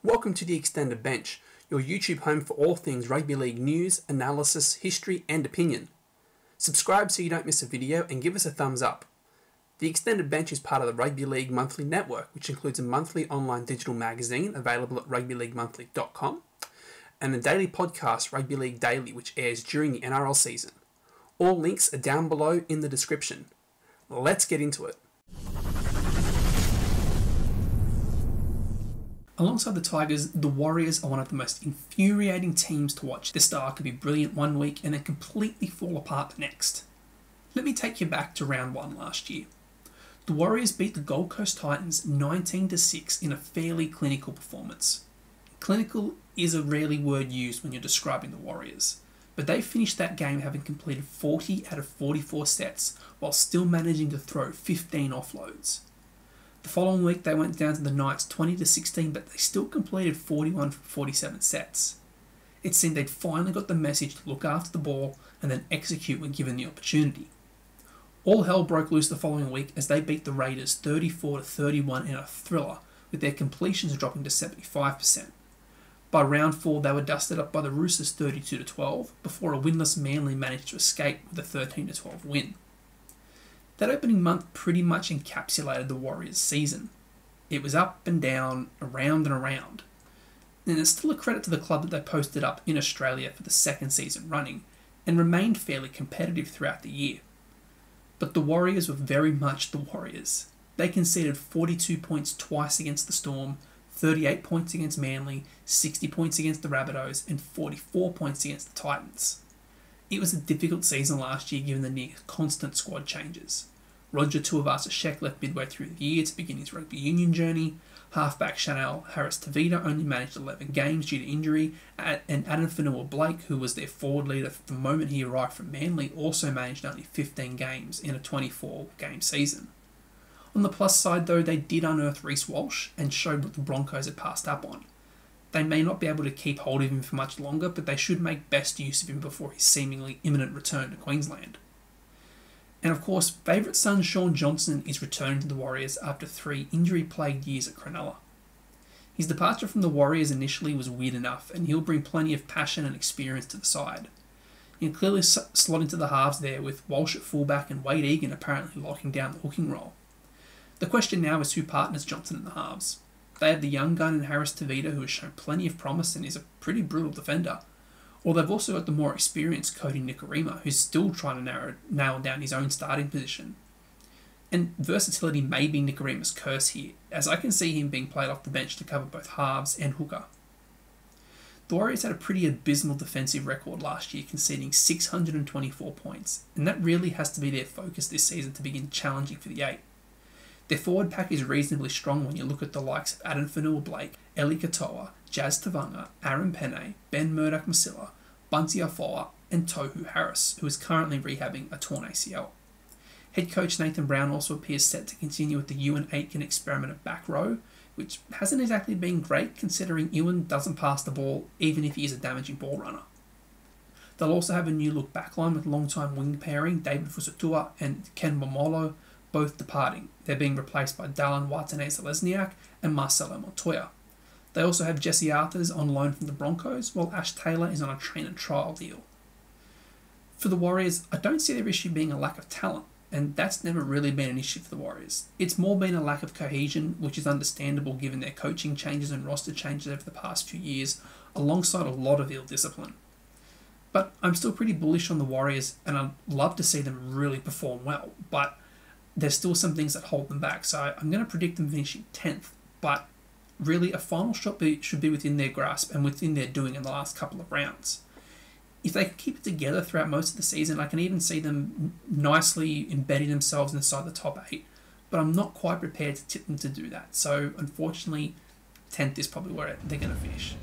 Welcome to the Extended Bench, your YouTube home for all things rugby league news, analysis, history and opinion. Subscribe so you don't miss a video and give us a thumbs up. The Extended Bench is part of the Rugby League Monthly Network, which includes a monthly online digital magazine available at rugbyleaguemonthly.com and the daily podcast Rugby League Daily, which airs during the NRL season. All links are down below in the description. Let's get into it. Alongside the Tigers, the Warriors are one of the most infuriating teams to watch. The star could be brilliant one week and then completely fall apart the next. Let me take you back to round 1 last year. The Warriors beat the Gold Coast Titans 19-6 in a fairly clinical performance. Clinical is a rarely word used when you're describing the Warriors, but they finished that game having completed 40 out of 44 sets while still managing to throw 15 offloads. The following week they went down to the Knights 20-16, but they still completed 41 from 47 sets. It seemed they'd finally got the message to look after the ball and then execute when given the opportunity. All hell broke loose the following week as they beat the Raiders 34-31 in a thriller, with their completions dropping to 75%. By round 4 they were dusted up by the Roosters 32-12 before a winless Manly managed to escape with a 13-12 win. That opening month pretty much encapsulated the Warriors' season. It was up and down, around and around. And it's still a credit to the club that they posted up in Australia for the second season running and remained fairly competitive throughout the year. But the Warriors were very much the Warriors. They conceded 42 points twice against the Storm, 38 points against Manly, 60 points against the Rabbitohs and 44 points against the Titans. It was a difficult season last year given the near constant squad changes. Roger Tuivasa-Sheck left midway through the year to begin his rugby union journey. Halfback Chanel Harris-Tavita only managed 11 games due to injury, and Adam Fanua-Blake, who was their forward leader from the moment he arrived from Manly, also managed only 15 games in a 24-game season. On the plus side though, they did unearth Reece Walsh and showed what the Broncos had passed up on. They may not be able to keep hold of him for much longer, but they should make best use of him before his seemingly imminent return to Queensland. And of course, favourite son Shaun Johnson is returning to the Warriors after 3 injury-plagued years at Cronulla. His departure from the Warriors initially was weird enough, and he'll bring plenty of passion and experience to the side. He'll clearly slot into the halves there, with Walsh at fullback and Wade Egan apparently locking down the hooking role. The question now is who partners Johnson in the halves. They have the young gun in Harris-Tavita, who has shown plenty of promise and is a pretty brutal defender. Or they've also got the more experienced Cody Nikorima, who's still trying to nail down his own starting position. And versatility may be Nikorima's curse here, as I can see him being played off the bench to cover both halves and hooker. The Warriors had a pretty abysmal defensive record last year, conceding 624 points, and that really has to be their focus this season to begin challenging for the 8. Their forward pack is reasonably strong when you look at the likes of Adam Fanua-Blake, Eli Katoa, Jazz Tavanga, Aaron Pene, Ben Murdoch-Masila, Bunty Afoa and Tohu Harris, who is currently rehabbing a torn ACL. Head coach Nathan Brown also appears set to continue with the Ewan Aitken experiment at back row, which hasn't exactly been great considering Ewan doesn't pass the ball even if he is a damaging ball runner. They'll also have a new look backline with long-time wing pairing David Fusatua and Ken Momolo, both departing. They're being replaced by Dallin Watene-Zelezniak and Marcelo Montoya. They also have Jesse Arthurs on loan from the Broncos, while Ash Taylor is on a train and trial deal. For the Warriors, I don't see their issue being a lack of talent, and that's never really been an issue for the Warriors. It's more been a lack of cohesion, which is understandable given their coaching changes and roster changes over the past few years, alongside a lot of ill discipline. But I'm still pretty bullish on the Warriors, and I'd love to see them really perform well, but there's still some things that hold them back, so I'm going to predict them finishing 10th, but really a final shot should be within their grasp and within their doing in the last couple of rounds. If they can keep it together throughout most of the season, I can even see them nicely embedding themselves inside the top 8, but I'm not quite prepared to tip them to do that, so unfortunately 10th is probably where they're going to finish.